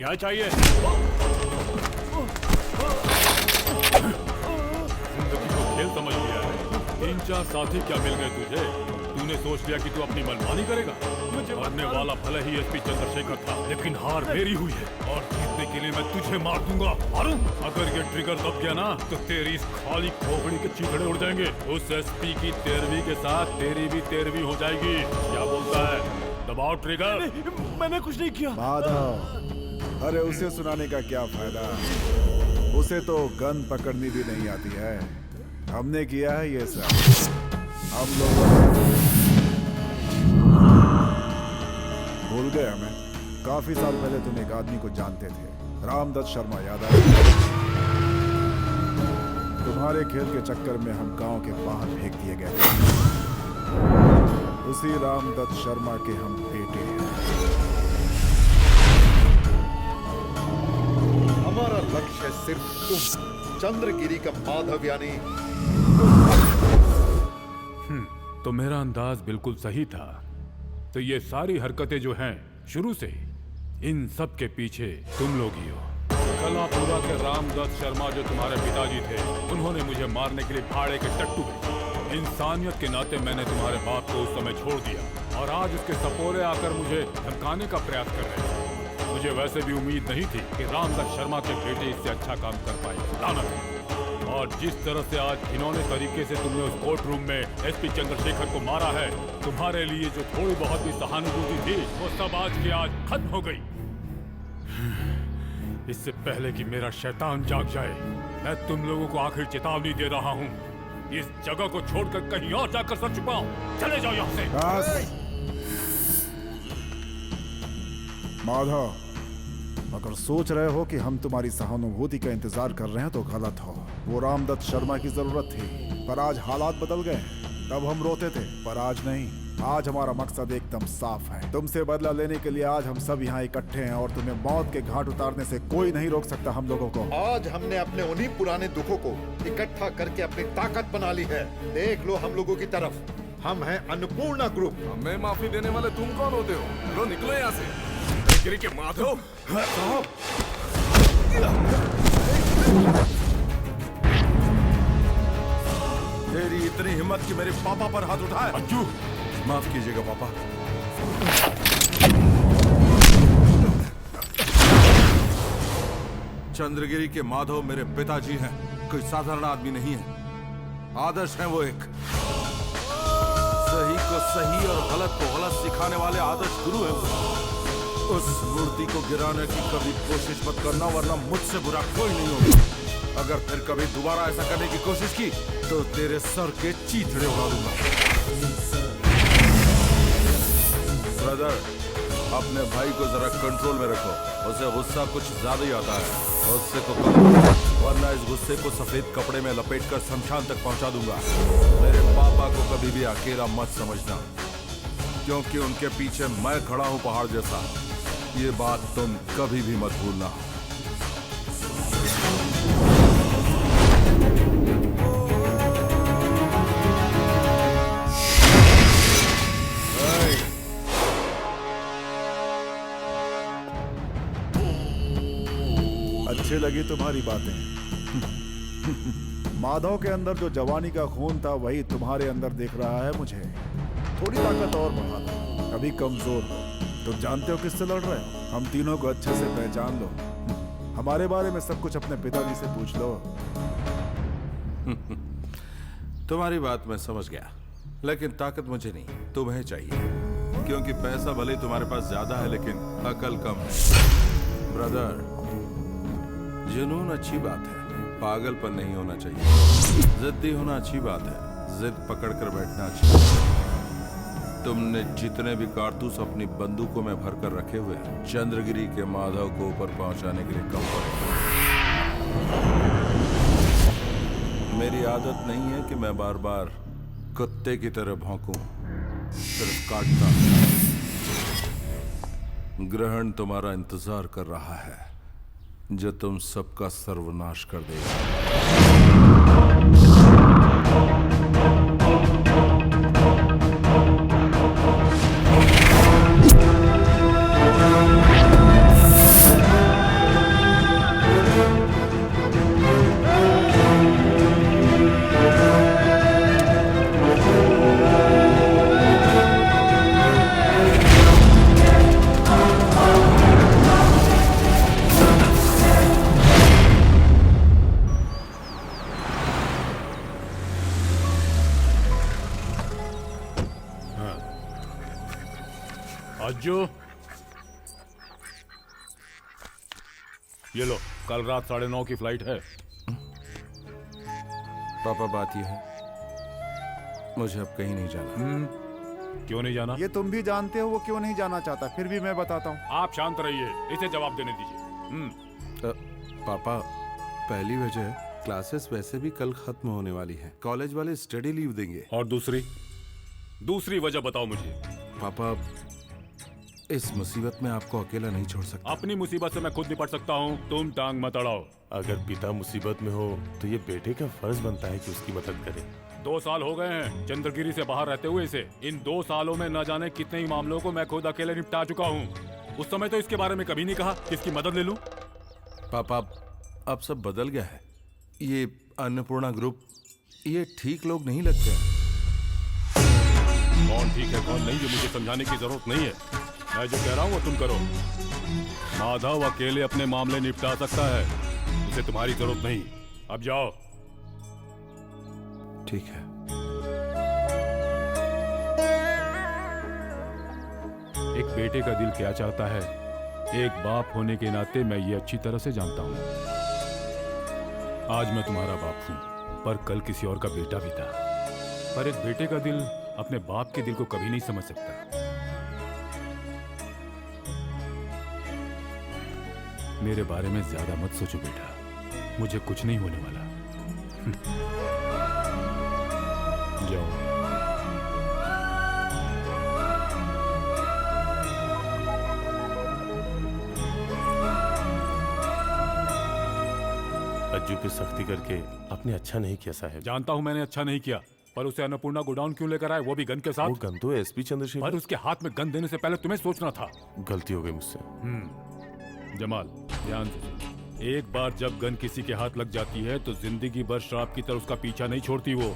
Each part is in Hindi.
क्या चाहिए? जिंदगी को खेल समझ लिया है। 3-4 साथी क्या मिल गए तुझे? तूने सोच लिया कि तू अपनी मनमानी करेगा। मरने वाला भले ही एसपी चंद्रशेखर था, लेकिन हार मेरी हुई है और जीतने के लिए मैं तुझे मार दूंगा। मारूं? अगर ये ट्रिगर दब गया ना तो तेरी इस खाली खोपड़ी के चीथड़े उड़ जाएंगे। उस एसपी की 13वीं के साथ तेरी भी 13वीं हो जाएगी। क्या बोलता है? दबाओ ट्रिगर। मैंने कुछ नहीं किया। माधव, अरे उसे सुनाने का क्या फायदा? उसे तो गन पकड़नी भी नहीं आती है। हमने किया है ये सब। हम लोग भूल गए हमें। काफी साल पहले तुम एक आदमी को जानते थे, रामदत्त शर्मा, याद आया? तुम्हारे खेल के चक्कर में हम गांव के बाहर फेंक दिए गए थे। उसी रामदत्त शर्मा के हम बेटे हैं। हमारा लक्ष्य सिर्फ तुम, चंद्रगिरी का माधव यानी। तो मेरा अंदाज बिल्कुल सही था। तो ये सारी हरकतें जो हैं शुरू से इन सब के पीछे तुम लोग ही हो। कलापुरा के रामदत्त शर्मा जो तुम्हारे पिताजी थे, उन्होंने मुझे मारने के लिए भाड़े के टट्टू भेजे। इंसानियत के नाते मैंने तुम्हारे बाप को उस समय छोड़ दिया और आज उसके सपोरे आकर मुझे धमकाने का प्रयास कर रहे हैं। मुझे वैसे भी उम्मीद नहीं थी कि रामदत्त शर्मा के बेटे इससे अच्छा काम कर पाएंगे। लानत है। और जिस तरह से आज घिनौने तरीके से तुमने उस कोर्ट रूम में एसपी चंद्रशेखर को मारा है, तुम्हारे लिए जो थोड़ी बहुत भी सहानुभूति थी वो सब आज की आज खत्म हो गई। इससे पहले कि मेरा शैतान जाग जाए, मैं तुम लोगों को आखिर चेतावनी दे रहा हूँ। इस जगह को छोड़कर कहीं और जाकर सर छुपाओ। चले जाओ यहाँ से। माधव, अगर सोच रहे हो कि हम तुम्हारी सहानुभूति का इंतजार कर रहे हैं तो गलत हो। वो रामदत्त शर्मा की जरूरत थी, पर आज हालात बदल गए। तब हम रोते थे, पर आज नहीं। आज हमारा मकसद एकदम साफ है। तुमसे बदला लेने के लिए आज हम सब यहाँ इकट्ठे हैं और तुम्हें मौत के घाट उतारने से कोई नहीं रोक सकता हम लोगों को। आज हमने अपने उन्हीं पुराने दुखों को इकट्ठा करके अपनी ताकत बना ली है। देख लो हम लोगों की तरफ, हम हैं अन्नपूर्णा ग्रुप। हमें माफी देने वाले तुम कौन होते हो? लो निकलो यहाँ से। गिरी के माधव साहब, तेरी इतनी हिम्मत कि मेरे पापा पर हाथ उठाए? अंजू, माफ कीजिएगा पापा। चंद्रगिरी के माधव मेरे पिताजी हैं, कोई साधारण आदमी नहीं है। आदर्श हैं वो एक। सही को सही और गलत को गलत सिखाने वाले आदर्श गुरु हैं वो। उस मूर्ति को गिराने की कभी कोशिश मत करना, वरना मुझसे बुरा कोई नहीं होगा। अगर फिर कभी दोबारा ऐसा करने की कोशिश की तो तेरे सर के चीथड़े उड़ा दूंगा। ब्रदर, अपने भाई को जरा कंट्रोल में रखो। उसे गुस्सा कुछ ज्यादा ही आता है। उससे को कम, वरना इस गुस्से को सफेद कपड़े में लपेटकर शमशान तक पहुंचा दूंगा। मेरे पापा को कभी भी अकेला मत समझना, क्योंकि उनके पीछे मैं खड़ा हूं पहाड़ जैसा। ये बात तुम कभी भी मत भूलना। अच्छी लगी तुम्हारी बातें। माधव के अंदर जो जवानी का खून था वही तुम्हारे अंदर दिख रहा है मुझे। थोड़ी ताकत और बढ़ा दो, कभी कमजोर हो। तुम जानते हो किससे लड़ रहे हो? हम तीनों को अच्छे से पहचान लो। हमारे बारे में सब कुछ अपने पिताजी से पूछ लो। तुम्हारी बात मैं समझ गया, लेकिन ताकत मुझे नहीं, तुम्हें चाहिए। क्योंकि पैसा भले तुम्हारे पास ज्यादा है, लेकिन अकल कम है। ब्रदर, जुनून अच्छी बात है, पागलपन नहीं होना चाहिए। जिद्दी होना अच्छी बात है, जिद पकड़ कर बैठना अच्छी बात है। तुमने जितने भी कारतूस अपनी बंदूकों में भरकर रखे हुए हैं, चंद्रगिरी के माधव को ऊपर पहुंचाने के लिए कम पड़े। मेरी आदत नहीं है कि मैं बार बार कुत्ते की तरह भौंकूं, सिर्फ काटता। ग्रहण तुम्हारा इंतजार कर रहा है, जो तुम सबका सर्वनाश कर देगा। अज्जू, ये लो, कल रात 9:30 की फ्लाइट है। पापा बात ये है, मुझे अब कहीं नहीं जाना। क्यों नहीं जाना? ये तुम भी जानते हो वो क्यों नहीं जाना चाहता, फिर भी मैं बताता हूँ। आप शांत रहिए, इसे जवाब देने दीजिए। पापा, पहली वजह क्लासेस वैसे भी कल खत्म होने वाली है, कॉलेज वाले स्टडी लीव देंगे। और दूसरी वजह बताओ मुझे। पापा, इस मुसीबत में आपको अकेला नहीं छोड़ सकता। अपनी मुसीबत से मैं खुद निपट सकता हूँ, तुम टांग मत अड़ाओ। अगर पिता मुसीबत में हो तो ये बेटे का फर्ज बनता है कि उसकी मदद करे। 2 साल हो गए हैं चंद्रगिरी से बाहर रहते हुए इसे। इन 2 सालों में न जाने कितने ही मामलों को मैं खुद अकेले निपटा चुका हूँ। उस समय तो इसके बारे में कभी नहीं कहा कि इसकी मदद ले लूं। पापा, अब सब बदल गया है। ये अन्नपूर्णा ग्रुप, ये ठीक लोग नहीं लगते हैं। कौन ठीक है कौन नहीं, ये मुझे समझाने की जरूरत नहीं है। मैं जो कह रहा हूँ वो तुम करो। माधव अकेले अपने मामले निपटा सकता है, उसे तुम्हारी जरूरत नहीं। अब जाओ। ठीक है। एक बेटे का दिल क्या चाहता है, एक बाप होने के नाते मैं ये अच्छी तरह से जानता हूँ। आज मैं तुम्हारा बाप हूँ, पर कल किसी और का बेटा भी था। पर एक बेटे का दिल अपने बाप के दिल को कभी नहीं समझ सकता। मेरे बारे में ज्यादा मत सोचो बेटा, मुझे कुछ नहीं होने वाला। जाओ। अज्जू पे सख्ती करके आपने अच्छा नहीं किया साहब। जानता हूं मैंने अच्छा नहीं किया, पर उसे अन्नपूर्णा गोडाउन क्यों लेकर आए, वो भी गन के साथ? वो गन तो एसपी चंद्रशेखर। पर उसके हाथ में गन देने से पहले तुम्हें सोचना था। गलती हो गई मुझसे। जमाल, ध्यान से सुन। एक बार जब गन किसी के हाथ लग जाती है तो जिंदगी भर श्राप की तरह उसका पीछा नहीं छोड़ती वो।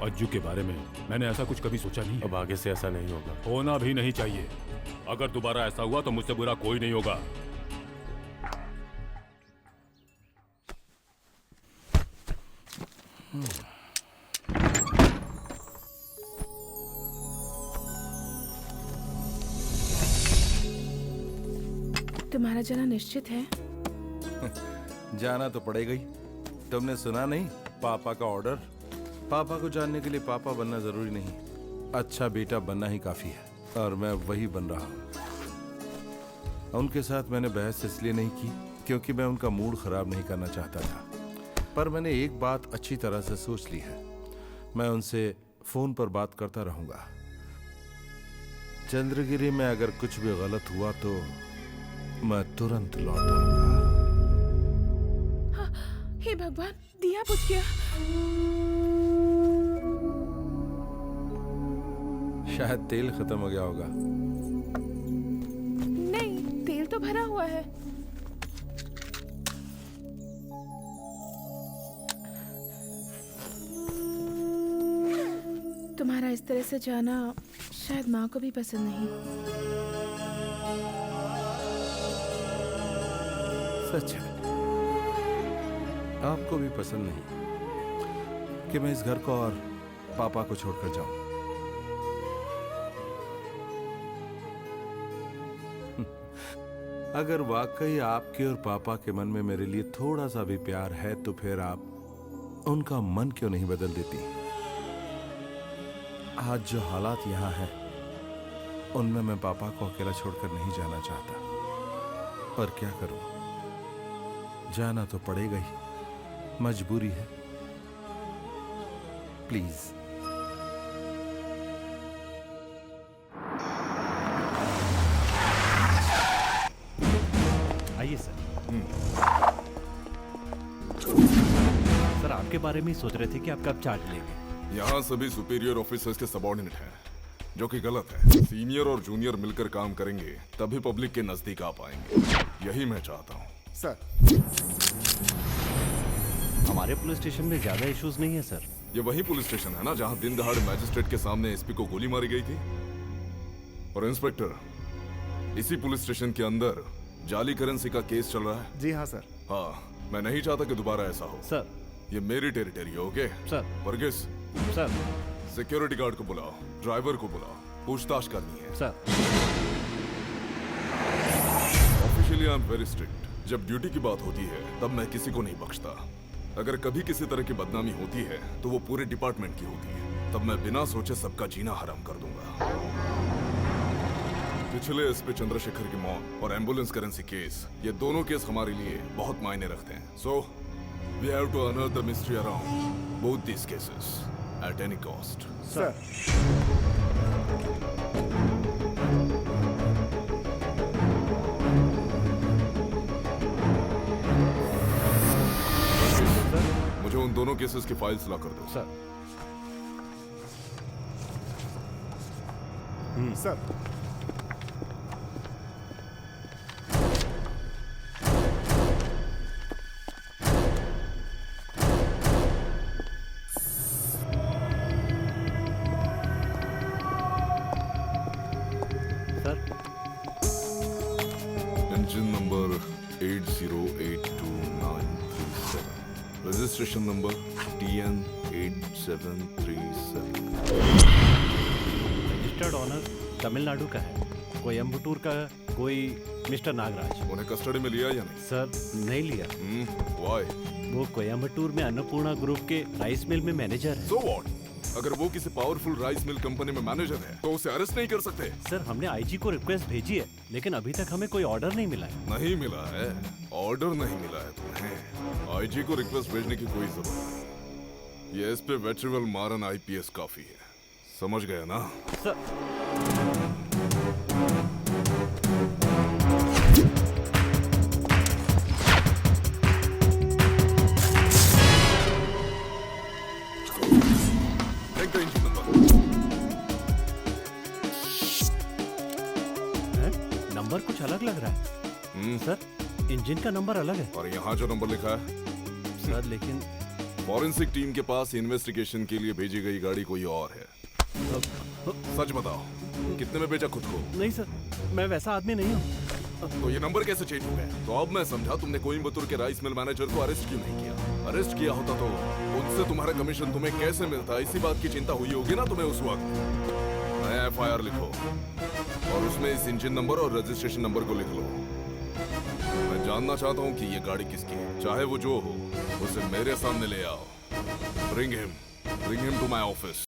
अज्जू के बारे में मैंने ऐसा कुछ कभी सोचा नहीं। अब आगे से ऐसा नहीं होगा। होना भी नहीं चाहिए। अगर दोबारा ऐसा हुआ तो मुझसे बुरा कोई नहीं होगा। तुम्हारा जाना निश्चित है? जाना तो पड़ेगा ही। तुमने सुना नहीं, पापा का ऑर्डर। पापा को जानने के लिए पापा बनना जरूरी नहीं, अच्छा बेटा बनना ही काफी है। और मैं वही बन रहा हूं। उनके साथ मैंने बहस इसलिए नहीं की क्योंकि मैं उनका मूड खराब नहीं करना चाहता था, पर मैंने एक बात अच्छी तरह से सोच ली है। मैं उनसे फोन पर बात करता रहूंगा। चंद्रगिरी में अगर कुछ भी गलत हुआ तो मैं तुरंत लौट आऊंगा। हे भगवान, दिया बुझ गया। शायद तेल खत्म हो गया होगा। नहीं, तेल तो भरा हुआ है। तुम्हारा इस तरह से जाना शायद माँ को भी पसंद नहीं। सच है, आपको भी पसंद नहीं कि मैं इस घर को और पापा को छोड़कर जाऊं। अगर वाकई आपके और पापा के मन में मेरे लिए थोड़ा सा भी प्यार है तो फिर आप उनका मन क्यों नहीं बदल देती? आज जो हालात यहाँ हैं, उनमें मैं पापा को अकेला छोड़कर नहीं जाना चाहता, पर क्या करूं, जाना तो पड़ेगा ही, मजबूरी है। प्लीज। आइए सर। सर, आपके बारे में ही सोच रहे थे कि आप कब चार्ज लेंगे। यहाँ सभी सुपीरियर ऑफिसर्स के सबऑर्डिनेट हैं, जो कि गलत है। सीनियर और जूनियर मिलकर काम करेंगे तभी पब्लिक के नजदीक आ पाएंगे, यही मैं चाहता हूँ। सर, हमारे पुलिस स्टेशन में ज्यादा इश्यूज नहीं है सर। ये वही पुलिस स्टेशन है ना जहाँ दिन दहाड़े मैजिस्ट्रेट के सामने एसपी को गोली मारी गई थी? और इंस्पेक्टर, इसी पुलिस स्टेशन के अंदर जाली करेंसी का केस चल रहा है। जी हाँ सर। हाँ, मैं नहीं चाहता कि दोबारा ऐसा हो। सर। ये मेरी टेरिटरी है, okay? Sir. Varghese, sir. Security guard को बुलाओ, ड्राइवर को बुलाओ, पूछताछ करनी है। Sir officially I am very strict. जब ड्यूटी की बात होती है तब मैं किसी को नहीं बख्शता। अगर कभी किसी तरह की बदनामी होती है तो वो पूरे डिपार्टमेंट की होती है। तब मैं बिना सोचे सबका जीना हराम कर दूंगा। पिछले एसपी चंद्रशेखर की मौत और एम्बुलेंस करेंसी केस, ये दोनों केस हमारे लिए बहुत मायने रखते हैं। So we have to unearth the mystery around both these cases at any cost. Sir मुझे उन दोनों केसेस की फाइल्स ला कर दो। Sir sir sir engine number 808297, registration number TN8737। Registered owner Tamil Nadu का है, कोयम्बटूर का कोई मिस्टर नागराज। उन्हें कस्टडी में लिया या नहीं? सर नहीं लिया, व्हाई? वो कोयम्बटूर में अन्नपूर्णा ग्रुप के राइस मिल में मैनेजर है। So what? अगर वो किसी पावरफुल राइस मिल कंपनी में मैनेजर है तो उसे अरेस्ट नहीं कर सकते? सर हमने आईजी को रिक्वेस्ट भेजी है, लेकिन अभी तक हमें कोई ऑर्डर नहीं मिला है। नहीं मिला है? ऑर्डर नहीं मिला है तुम्हें? आईजी को रिक्वेस्ट भेजने की कोई जरूरत नहीं। ये एस पे वेट्रिवल मारन IPS काफी है। समझ गया ना? Sir Take the engine number. हैं? नंबर कुछ अलग लग रहा है। सर इंजन का नंबर अलग है। और यहाँ जो नंबर लिखा है, सर लेकिन फॉरेंसिक टीम के पास इन्वेस्टिगेशन के लिए भेजी गई गाड़ी कोई और है। सच बताओ, कितने में बेचा खुद को? नहीं सर, मैं वैसा आदमी नहीं हूँ। तो ये नंबर कैसे चेंज हो गया? तो अब मैं समझा तुमने कोयम्बतूर के राइस मिल मैनेजर को अरेस्ट क्यों नहीं किया। अरेस्ट किया होता तो उनसे तुम्हारा कमीशन तुम्हें कैसे मिलता, इसी बात की चिंता हुई होगी ना तुम्हें उस वक्त। नया FIR लिखो और उसमें इस इंजन नंबर और रजिस्ट्रेशन नंबर को लिख लो। मैं जानना चाहता हूँ कि ये गाड़ी किसकी है। चाहे वो जो हो, उसे मेरे सामने ले आओ। Bring him to my office.